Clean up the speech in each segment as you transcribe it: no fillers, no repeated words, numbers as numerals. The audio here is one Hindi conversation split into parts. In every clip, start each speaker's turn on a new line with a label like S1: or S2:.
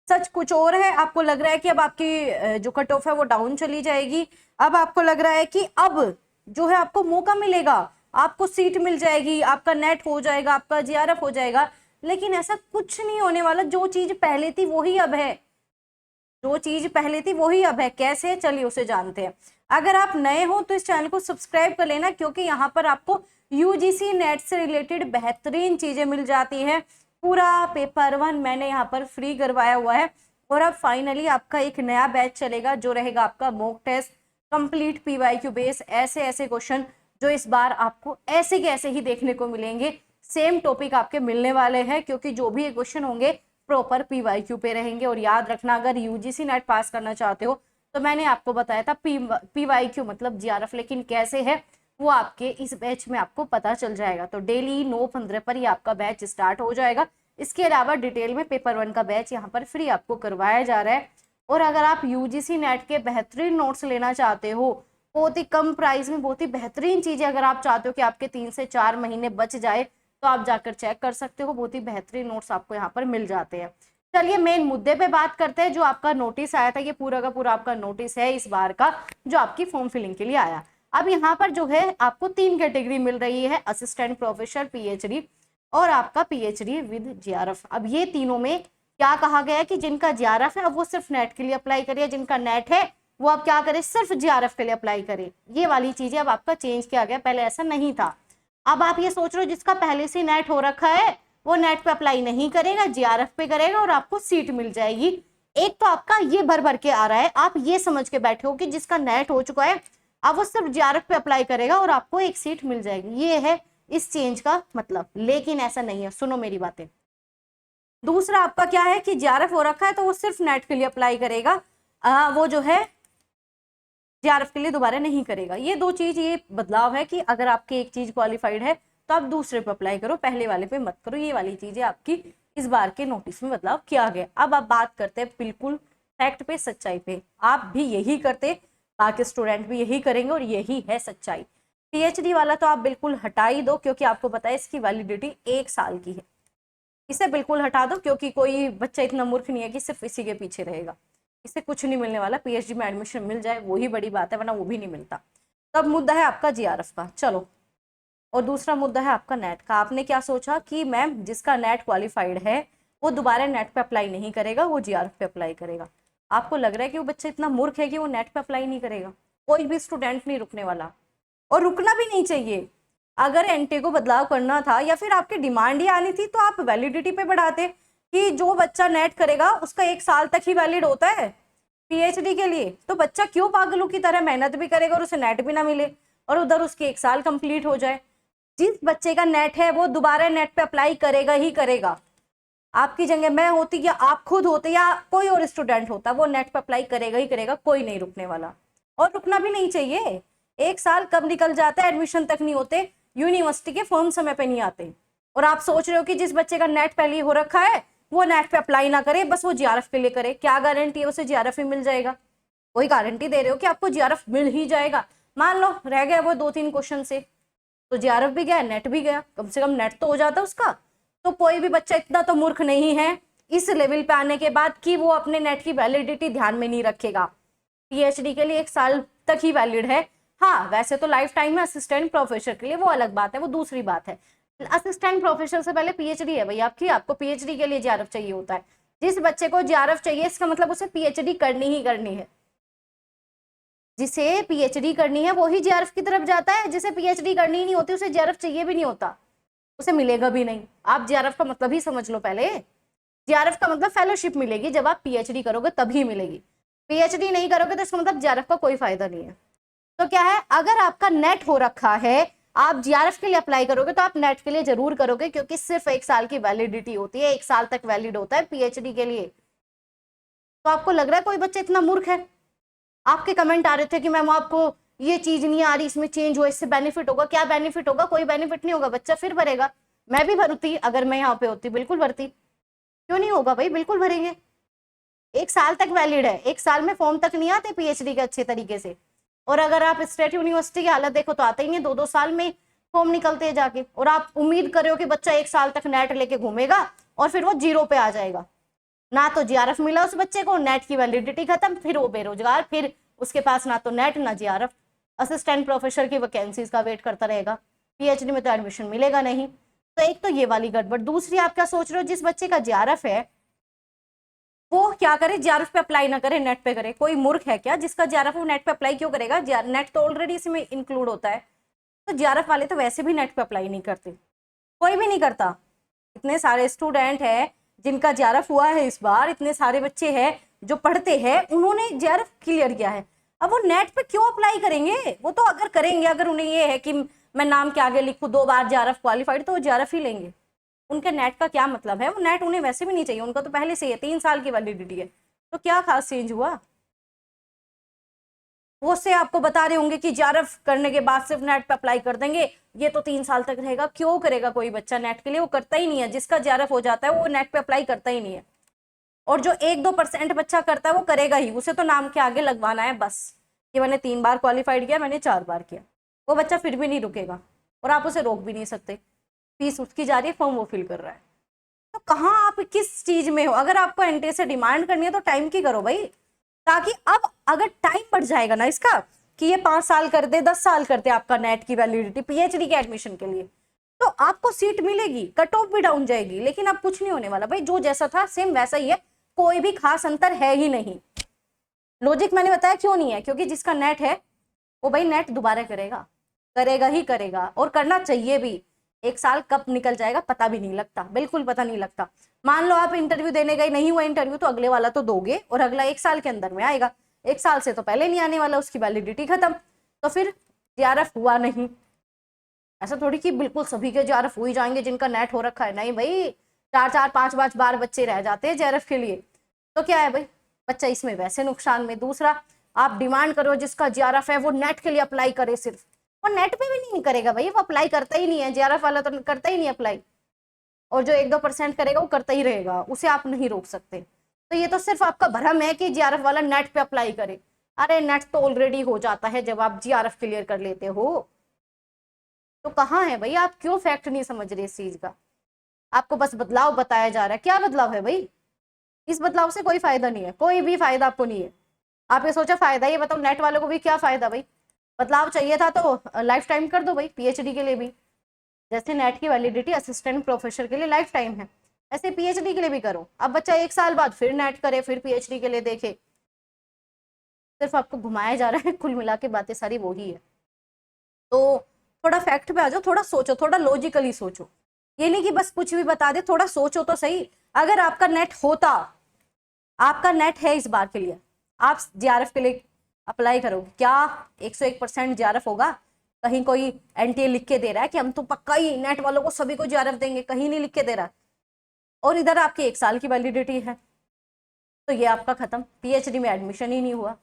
S1: सच कुछ और है, आपको लग रहा है कि अब आपकी जो कट ऑफ है वो डाउन चली जाएगी, अब आपको लग रहा है कि अब जो है आपको मौका मिलेगा, आपको सीट मिल जाएगी, आपका नेट हो जाएगा, आपका जीआरएफ हो जाएगा, लेकिन ऐसा कुछ नहीं होने वाला। जो चीज पहले थी वही अब है, जो चीज पहले थी वही अब है। कैसे, चलिए उसे जानते हैं। अगर आप नए हो तो इस चैनल को सब्सक्राइब कर लेना, क्योंकि यहाँ पर आपको यूजीसी नेट से रिलेटेड बेहतरीन चीजें मिल जाती हैं। पूरा पेपर 1 मैंने यहाँ पर फ्री करवाया हुआ है, और अब फाइनली आपका एक नया बैच चलेगा जो रहेगा आपका mock test, complete PYQ base, ऐसे ऐसे क्वेश्चन जो इस बार आपको ऐसे के ऐसे ही देखने को मिलेंगे। सेम टॉपिक आपके मिलने वाले हैं, क्योंकि जो भी क्वेश्चन होंगे प्रॉपर पीवाईक्यू पे रहेंगे। और याद रखना, अगर यूजीसी नेट पास करना चाहते हो तो मैंने आपको बताया था पीवाईक्यू मतलब जीआरएफ, लेकिन कैसे है वो आपके इस बैच में आपको पता चल जाएगा। तो डेली 9:15 पर ही आपका बैच स्टार्ट हो जाएगा। इसके अलावा डिटेल में पेपर 1 का बैच यहाँ पर फ्री आपको करवाया जा रहा है। और अगर आप यूजीसी नेट के बेहतरीन नोट्स लेना चाहते हो, बहुत ही कम प्राइस में बहुत ही बेहतरीन चीजें, अगर आप चाहते हो कि आपके 3 से 4 महीने बच जाए, तो आप जाकर चेक कर सकते हो। बहुत ही बेहतरीन नोट्स आपको यहाँ पर मिल जाते हैं। चलिए मेन मुद्दे पे बात करते हैं। जो आपका नोटिस आया था, ये पूरा का पूरा आपका नोटिस है इस बार का, जो आपकी फॉर्म फिलिंग के लिए आया। अब यहाँ पर जो है आपको 3 कैटेगरी मिल रही है, असिस्टेंट प्रोफेसर, पीएचडी और आपका पीएचडी विद जीआरएफ। अब ये तीनों में क्या कहा गया है कि जिनका जीआरएफ है अब वो सिर्फ नेट के लिए अप्लाई करिए, जिनका नेट है वो अब क्या करे, सिर्फ जीआरएफ के लिए अप्लाई करे। ये वाली चीजें अब आपका चेंज किया गया, पहले ऐसा नहीं था। अब आप ये सोच रहे हो जिसका पहले से नेट हो रखा है वो नेट पे अप्लाई नहीं करेगा, जीआरएफ पे करेगा और आपको सीट मिल जाएगी। एक तो आपका ये भर भर के आ रहा है, आप ये समझ के बैठे हो कि जिसका नेट हो चुका है अब वो सिर्फ जीआरएफ पे अप्लाई करेगा और आपको एक सीट मिल जाएगी। ये है इस चेंज का मतलब, लेकिन ऐसा नहीं है, सुनो मेरी बातें। दूसरा आपका क्या है कि जीआरएफ हो रखा है तो वो सिर्फ नेट के लिए अप्लाई करेगा, वो जो है जीआरएफ के लिए दोबारा नहीं करेगा। ये दो चीज, ये बदलाव है कि अगर आपकी एक चीज क्वालिफाइड है तो आप दूसरे पे अप्लाई करो, पहले वाले पे मत करो। ये वाली चीजें आपकी इस बार के नोटिस में बदलाव किया गया। अब आप बात करते हैं बिल्कुल फैक्ट पे, सच्चाई पे। आप भी यही करते, बाकी स्टूडेंट भी यही करेंगे और यही है सच्चाई। पीएचडी वाला तो आप बिल्कुल हटा ही दो, क्योंकि आपको पता है इसकी वैलिडिटी 1 साल की है। इसे बिल्कुल हटा दो, क्योंकि कोई बच्चा इतना मूर्ख नहीं है कि सिर्फ इसी के पीछे रहेगा। इससे कुछ नहीं मिलने वाला। पीएचडी में एडमिशन मिल जाए वही बड़ी बात है, वरना वो भी नहीं मिलता। तब मुद्दा है आपका जीआरएफ का, चलो। और दूसरा मुद्दा है आपका नेट का। आपने क्या सोचा कि मैम जिसका नेट क्वालिफाइड है वो दोबारा नेट पे अप्लाई नहीं करेगा, वो जीआरएफ पे अप्लाई करेगा। आपको लग रहा है कि वो बच्चा इतना मूर्ख है कि वो नेट पे अप्लाई नहीं करेगा? कोई भी स्टूडेंट नहीं रुकने वाला, और रुकना भी नहीं चाहिए। अगर एनटे को बदलाव करना था या फिर आपकी डिमांड ही आनी थी तो आप वैलिडिटी पे बढ़ाते कि जो बच्चा नेट करेगा उसका 1 साल तक ही वैलिड होता है पीएचडी के लिए। तो बच्चा क्यों पागलों की तरह मेहनत भी करेगा और उसे नेट भी ना मिले और उधर उसके 1 साल कंप्लीट हो जाए। जिस बच्चे का नेट है वो दोबारा नेट पे अप्लाई करेगा ही करेगा। आपकी जगह मैं होती या आप खुद होते या कोई और स्टूडेंट होता, वो नेट पे अप्लाई करेगा ही करेगा, कोई नहीं रुकने वाला। और रुकना भी नहीं चाहिए। 1 साल कब निकल जाता है, एडमिशन तक नहीं होते, यूनिवर्सिटी के फॉर्म समय पे नहीं आते। और आप सोच रहे हो कि जिस बच्चे का नेट पहले हो रखा है वो नेट पे अप्लाई ना करे, बस वो जीआरएफ के लिए करे। क्या गारंटी है उसे जीआरएफ ही मिल जाएगा? कोई गारंटी दे रहे हो कि आपको जीआरएफ मिल ही जाएगा? मान लो रह गया वो 2-3 क्वेश्चन से, तो जीआरएफ भी गया, नेट भी गया, कम से कम नेट तो हो जाता उसका। तो कोई भी बच्चा इतना तो मूर्ख नहीं है इस लेवल पे आने के बाद कि वो अपने नेट की वैलिडिटी ध्यान में नहीं रखेगा। पीएचडी के लिए 1 साल तक ही वैलिड है। हाँ वैसे तो लाइफ टाइम है असिस्टेंट प्रोफेसर के लिए, वो अलग बात है, वो दूसरी बात है। असिस्टेंट प्रोफेसर से पहले पीएचडी है भाई आपकी, आपको पीएचडी के लिए जीआरएफ चाहिए होता है। जिस बच्चे को जीआरएफ चाहिए इसका मतलब उसे पीएचडी करनी ही करनी है। जिसे पीएचडी करनी है वो ही जीआरएफ की तरफ जाता है, जिसे पीएचडी करनी ही नहीं होती उसे जीआरएफ चाहिए भी नहीं होता, उसे मिलेगा भी नहीं। आप जीआरएफ का मतलब ही समझ लो पहले। जीआरएफ का मतलब फेलोशिप मिलेगी, जब आप पीएचडी करोगे तभी मिलेगी। पीएचडी नहीं करोगे तो इसका मतलब जीआरएफ का कोई फायदा नहीं है। तो क्या है, अगर आपका नेट हो रखा है आप जीआरएफ के लिए अप्लाई करोगे तो आप नेट के लिए जरूर करोगे, क्योंकि सिर्फ 1 साल की वैलिडिटी होती है, 1 साल तक वैलिड होता है पीएचडी के लिए। तो आपको लग रहा है कोई बच्चा इतना मूर्ख है? आपके कमेंट आ रहे थे कि मैम आपको ये चीज नहीं आ रही, इसमें चेंज हो, इससे बेनिफिट होगा। क्या बेनिफिट होगा? कोई बेनिफिट नहीं होगा, बच्चा फिर भरेगा। मैं भी भरती, अगर मैं यहाँ पे होती बिल्कुल भरती। क्यों नहीं होगा भाई, बिल्कुल भरेंगे। 1 साल तक वैलिड है, 1 साल में फॉर्म तक नहीं आते पीएचडी के अच्छे तरीके से। और अगर आप स्टेट यूनिवर्सिटी की हालत देखो तो आते ही नहीं, 2-2 साल में फॉर्म निकलते हैं जाके। और आप उम्मीद कर रहे हो कि बच्चा 1 साल तक नेट लेके घूमेगा और फिर वो 0 पे आ जाएगा। ना तो जीआरएफ मिला उस बच्चे को, नेट की वैलिडिटी खत्म, फिर वो बेरोजगार, फिर उसके पास ना तो नेट ना जीआरएफ, असिस्टेंट प्रोफेसर की वैकेंसीज का वेट करता रहेगा, पीएचडी में तो एडमिशन मिलेगा नहीं। तो एक तो ये वाली गड़बड़। दूसरी आप क्या सोच रहे हो, जिस बच्चे का जीआरएफ है वो क्या करे, जीआरएफ पे अप्लाई ना करे, नेट पे करे? कोई मूर्ख है क्या? जिसका जीआरएफ वो नेट पे अप्लाई क्यों करेगा? नेट तो ऑलरेडी इसमें इंक्लूड होता है। तो जीआरएफ वाले तो वैसे भी नेट पे अप्लाई नहीं करते, कोई भी नहीं करता। इतने सारे स्टूडेंट हैं जिनका जीआरएफ हुआ है इस बार, इतने सारे बच्चे हैं जो पढ़ते हैं, उन्होंने जीआरएफ क्लियर किया है। अब वो नेट पे क्यों अप्लाई करेंगे? वो तो अगर करेंगे, अगर उन्हें ये है कि मैं नाम के आगे लिखूं 2 बार जीआरएफ क्वालिफाइड, तो वो जीआरएफ ही लेंगे। उनके नेट का क्या मतलब है? वो नेट उन्हें वैसे भी नहीं चाहिए, उनका तो पहले से ही है, 3 साल की वैलिडिटी है। तो क्या खास चेंज हुआ? वो से आपको बता रहे होंगे कि जीआरएफ करने के बाद सिर्फ नेट पे अप्लाई कर देंगे, ये तो 3 साल तक रहेगा। क्यों करेगा कोई बच्चा नेट के लिए? वो करता ही नहीं है। जिसका जीआरएफ हो जाता है वो नेट पे अप्लाई करता ही नहीं है। और जो 1-2% बच्चा करता है वो करेगा ही, उसे तो नाम के आगे लगवाना है बस, कि मैंने 3 बार क्वालिफाइड किया, मैंने 4 बार किया। वो बच्चा फिर भी नहीं रुकेगा और आप उसे रोक भी नहीं सकते। फीस उसकी जा रही है, फॉर्म वो फिल कर रहा है। तो कहाँ आप किस चीज में हो? अगर आपको एनटीए से डिमांड करनी है तो टाइम की करो भाई, ताकि अब अगर टाइम बढ़ जाएगा ना इसका, कि ये 5 साल कर दे, 10 साल कर दे आपका नेट की वैलिडिटी पीएचडी के एडमिशन के लिए, तो आपको सीट मिलेगी, कट ऑफ भी डाउन जाएगी, लेकिन अब कुछ नहीं होने वाला भाई। जो जैसा था सेम वैसा ही है, कोई भी खास अंतर है ही नहीं। लॉजिक मैंने बताया क्यों नहीं है, क्योंकि जिसका नेट है वो भाई नेट दोबारा करेगा, करेगा ही करेगा, और करना चाहिए भी। 1 साल कब निकल जाएगा पता भी नहीं लगता, बिल्कुल पता नहीं लगता। मान लो आप इंटरव्यू देने गए, नहीं हुआ इंटरव्यू, तो अगले वाला तो दोगे और अगला 1 साल के अंदर में आएगा। 1 साल से तो पहले नहीं आने वाला, उसकी वैलिडिटी खत्म। तो फिर जीआरएफ हुआ नहीं। ऐसा थोड़ी कि बिल्कुल सभी के जीआरएफ हो ही जाएंगे जिनका नेट हो रखा है, नहीं भाई। 4-4, 5-5 बार बच्चे रह जाते हैं जीआरएफ के लिए। तो क्या है भाई, बच्चा इसमें वैसे नुकसान में। दूसरा, आप डिमांड करो जिसका जीआरएफ है वो नेट के लिए अप्लाई करे सिर्फ, वो नेट पे भी नहीं करेगा भाई, वो अप्लाई करता ही नहीं है। जीआरएफ वाला तो करता ही नहीं अप्लाई, और जो 1-2% करेगा वो करता ही रहेगा, उसे आप नहीं रोक सकते। तो ये तो सिर्फ आपका भ्रम है कि जीआरएफ वाला नेट पे अप्लाई करे। अरे नेट तो ऑलरेडी हो जाता है जब आप जीआरएफ क्लियर कर लेते हो। तो कहाँ है भाई, आप क्यों फैक्ट नहीं समझ रहे इस चीज का? आपको बस बदलाव बताया जा रहा है। क्या बदलाव है भाई? इस बदलाव से कोई फायदा नहीं है, कोई भी फायदा आपको नहीं है। आप ये सोचा फायदा, ये बताओ नेट वालों को भी क्या फायदा भाई? बदलाव चाहिए था तो लाइफ टाइम कर दो भाई, पीएचडी के लिए भी। जैसे नेट की वैलिडिटी असिस्टेंट प्रोफेसर के लिए लाइफ टाइम है, ऐसे पीएचडी के लिए भी करो। अब बच्चा 1 साल बाद फिर नेट करे, फिर पीएचडी के लिए देखे। सिर्फ आपको घुमाया जा रहा है, कुल मिला के बातें सारी वही है। तो थोड़ा फैक्ट पे आ जाओ, थोड़ा सोचो, थोड़ा लॉजिकली सोचो। ये नहीं कि बस कुछ भी बता दे, थोड़ा सोचो तो सही। अगर आपका नेट होता, आपका नेट है इस बार के लिए, आप जीआरएफ के लिए अप्लाई करोगे क्या? 101% जीआरएफ होगा? कहीं कोई एनटीए लिख के दे रहा है कि हम तो पक्का ही नेट वालों को सभी को जीआरएफ देंगे? कहीं नहीं लिख के दे रहा। और इधर आपकी 1 साल की वैलिडिटी है, तो ये आपका खत्म, पीएचडी में एडमिशन ही नहीं हुआ।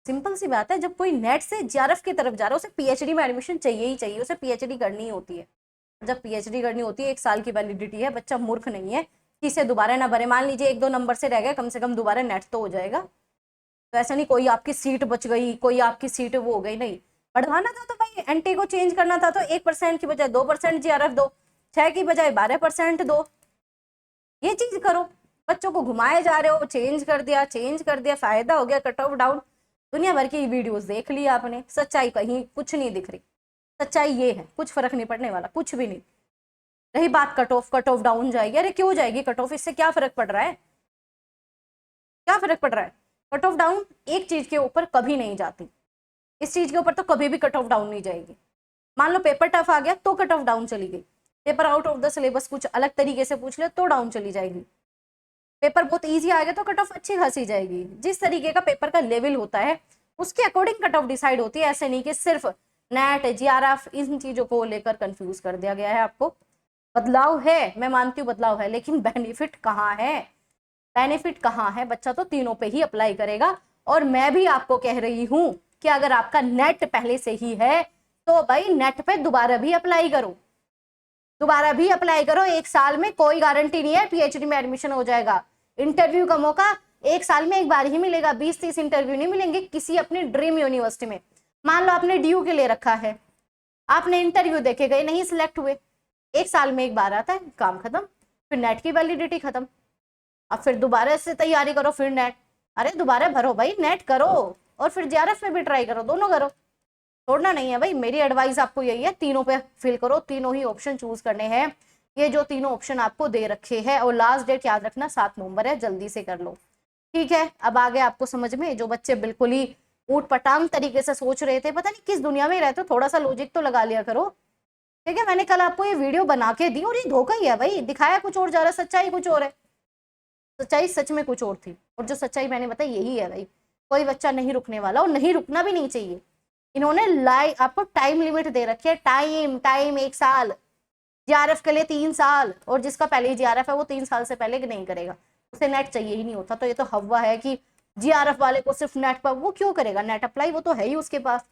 S1: सिंपल सी बात है, जब कोई नेट से जीआरएफ की तरफ जा रहा है, उसे पीएचडी में एडमिशन चाहिए ही चाहिए, उसे पीएचडी करनी ही होती है। जब पीएचडी करनी होती है, 1 साल की वैलिडिटी है, बच्चा मूर्ख नहीं है कि इसे दोबारा ना भरे। मान लीजिए 1-2 नंबर से रह गए, कम से कम दोबारा नेट तो हो जाएगा। तो ऐसा नहीं कोई आपकी सीट बच गई, कोई आपकी सीट वो हो गई, नहीं। बढ़वाना था तो भाई एनटी को चेंज करना था तो 1% की बजाय 2% जीआरएफ दो, 6 की बजाय 12% दो। ये चीज करो। बच्चों को घुमाए जा रहे हो, चेंज कर दिया, फायदा हो गया, कट ऑफ डाउन। दुनिया भर की वीडियोस देख ली आपने, सच्चाई कहीं कुछ नहीं दिख रही। सच्चाई ये है, कुछ फर्क नहीं पड़ने वाला, कुछ भी नहीं। रही बात कट ऑफ डाउन जाएगी, अरे क्यों जाएगी कट ऑफ? इससे क्या फर्क पड़ रहा है? क्या फर्क पड़ रहा है? कट ऑफ डाउन एक चीज के ऊपर कभी नहीं जाती, इस चीज के ऊपर तो कभी भी कट ऑफ डाउन नहीं जाएगी। मान लो पेपर टफ आ गया तो कट ऑफ डाउन चली गई, paper out of the syllabus कुछ अलग तरीके से पूछ ले तो डाउन चली जाएगी, पेपर बहुत इजी आ गया तो कट ऑफ अच्छी खासी जाएगी। जिस तरीके का पेपर का लेवल होता है उसके अकॉर्डिंग कट ऑफ डिसाइड होती है। ऐसे नहीं कि सिर्फ नेट जीआरएफ इन चीजों को लेकर कंफ्यूज कर दिया गया है आपको। बदलाव है, मैं मानती हूँ बदलाव है, लेकिन बेनिफिट कहाँ है? बेनिफिट कहाँ है? बच्चा तो तीनों पे ही अप्लाई करेगा। और मैं भी आपको कह रही हूँ कि अगर आपका नेट पहले से ही है तो भाई नेट पे दोबारा भी अप्लाई करो, दोबारा भी अप्लाई करो। 1 साल में कोई गारंटी नहीं है पीएचडी में एडमिशन हो जाएगा। इंटरव्यू का मौका 1 साल में 1 बार ही मिलेगा, 20-30 इंटरव्यू नहीं मिलेंगे किसी अपनी ड्रीम यूनिवर्सिटी में। मान लो आपने ड्यू के लिए रखा है, आपने इंटरव्यू देखे गए, नहीं सिलेक्ट हुए, 1 साल में 1 बार आता है, काम खत्म, फिर नेट की वैलिडिटी खत्म। अब फिर दोबारा से तैयारी करो, फिर नेट, अरे दोबारा भरो भाई, नेट करो और फिर जेआरएफ में भी ट्राई करो, दोनों करो, छोड़ना नहीं है भाई। मेरी एडवाइस आपको यही है, तीनों पे फिल करो, तीनों ही ऑप्शन चूज करने हैं। ये जो तीनों ऑप्शन आपको दे रखे हैं, और लास्ट डेट याद रखना 7 नवंबर है, जल्दी से कर लो, ठीक है। अब आगे आपको समझ में, जो बच्चे बिल्कुल ही ऊट पटांग तरीके से सोच रहे थे, पता नहीं किस दुनिया में रहते हो, थोड़ा सा लॉजिक तो लगा लिया करो, ठीक है। मैंने कल आपको ये वीडियो बना के दी और ये धोखा ही है भाई, दिखाया कुछ और जा रहा है, सच्चाई कुछ और है, सच्चाई सच में कुछ और थी, और जो सच्चाई मैंने बताई यही है भाई। कोई बच्चा नहीं रुकने वाला, और नहीं रुकना भी नहीं चाहिए। इन्होंने आपको टाइम लिमिट दे रखी है, टाइम 1 साल, जीआरएफ के लिए 3 साल, और जिसका पहले ही जीआरएफ है वो 3 साल से पहले नहीं करेगा, उसे नेट चाहिए ही नहीं होता। तो ये तो हवा है कि जीआरएफ वाले को सिर्फ नेट पर, वो क्यों करेगा नेट अप्लाई, वो तो है ही उसके पास।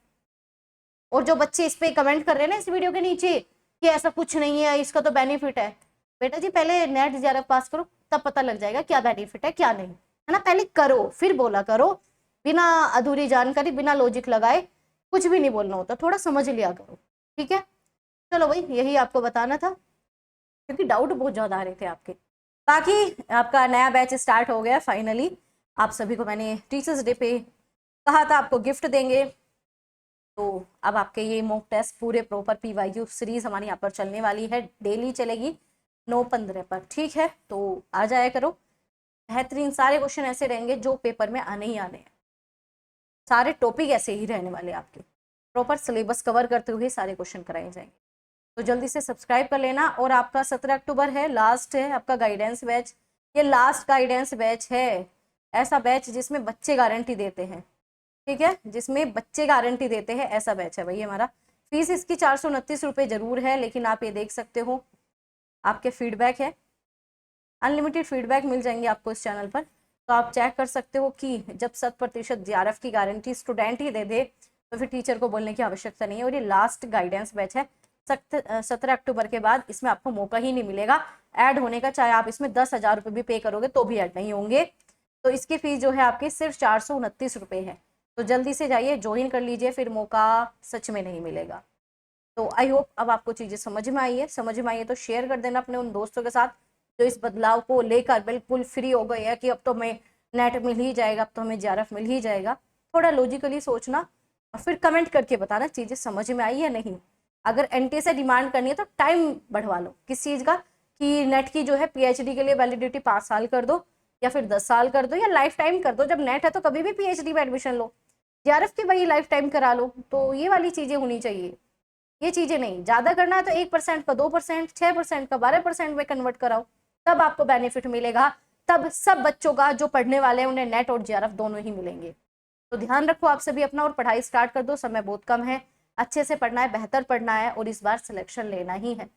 S1: और जो बच्चे इस पे कमेंट कर रहे हैं ना इस वीडियो के नीचे कि ऐसा कुछ नहीं है, इसका तो बेनिफिट है, बेटा जी पहले नेट जीआरएफ पास करो, तब पता लग जाएगा क्या बेनिफिट है क्या नहीं, है ना। पहले करो फिर बोला करो, बिना अधूरी जानकारी, बिना लॉजिक लगाए कुछ भी नहीं बोलना होता, थोड़ा समझ लिया करो, ठीक है। चलो भाई, यही आपको बताना था, क्योंकि डाउट बहुत ज्यादा आ रहे थे आपके। बाकी आपका नया बैच स्टार्ट हो गया फाइनली। आप सभी को मैंने टीचर्स डे पे कहा था आपको गिफ्ट देंगे, तो अब आपके ये मॉक टेस्ट पूरे प्रॉपर पीवाईक्यू सीरीज हमारी यहाँ पर चलने वाली है, डेली चलेगी 9:15 पर, ठीक है। तो आ जाया करो, बेहतरीन सारे क्वेश्चन ऐसे रहेंगे जो पेपर में आने ही आने हैं, सारे टॉपिक ऐसे ही रहने वाले आपके, प्रॉपर सिलेबस कवर करते हुए सारे क्वेश्चन कराए जाएंगे। तो जल्दी से सब्सक्राइब कर लेना। और आपका 17 अक्टूबर है, लास्ट है आपका गाइडेंस बैच, ये लास्ट गाइडेंस बैच है, ऐसा बैच जिसमें बच्चे गारंटी देते हैं, ठीक है, जिसमें बच्चे गारंटी देते हैं, ऐसा बैच है भाई हमारा। फीस इसकी 429 रुपये जरूर है, लेकिन आप ये देख सकते हो आपके फीडबैक है, अनलिमिटेड फीडबैक मिल जाएंगे आपको इस चैनल पर। तो आप चेक कर सकते हो कि जब 100% जीआरएफ की गारंटी स्टूडेंट ही दे दे तो फिर टीचर को बोलने की आवश्यकता नहीं है। और ये लास्ट गाइडेंस बैच है, 17 अक्टूबर के बाद इसमें आपको मौका ही नहीं मिलेगा ऐड होने का, चाहे आप इसमें 10,000 रुपये भी पे करोगे तो भी ऐड नहीं होंगे। तो इसकी फीस जो है आपकी सिर्फ 429 रुपये है। तो जल्दी से जाइए, ज्वाइन कर लीजिए, फिर मौका सच में नहीं मिलेगा। तो आई होप अब आपको चीज़ें समझ में आई है, समझ में आई है तो शेयर कर देना अपने उन दोस्तों के साथ जो इस बदलाव को लेकर बिल्कुल फ्री हो गए हैं कि अब तो हमें नेट मिल ही जाएगा, अब तो हमें जीआरएफ मिल ही जाएगा। थोड़ा लॉजिकली सोचना और फिर कमेंट करके बताना चीज़ें समझ में आई या नहीं। अगर एनटीए से डिमांड करनी है तो टाइम बढ़वा लो, किस चीज़ का, कि नेट की जो है पीएचडी के लिए वैलिडिटी 5 साल कर दो, या फिर 10 साल कर दो, या लाइफ टाइम कर दो। जब नेट है तो कभी भी पीएचडी में एडमिशन लो, जीआरएफ की भाई लाइफ टाइम करा लो। तो ये वाली चीज़ें होनी चाहिए, ये चीज़ें नहीं। ज़्यादा करना है तो 1% का 2%, 6% का 12% में कन्वर्ट कराओ, तब आपको बेनिफिट मिलेगा, तब सब बच्चों का जो पढ़ने वाले हैं उन्हें नेट और जीआरएफ दोनों ही मिलेंगे। तो ध्यान रखो आप सभी अपना, और पढ़ाई स्टार्ट कर दो, समय बहुत कम है, अच्छे से पढ़ना है, बेहतर पढ़ना है, और इस बार सिलेक्शन लेना ही है।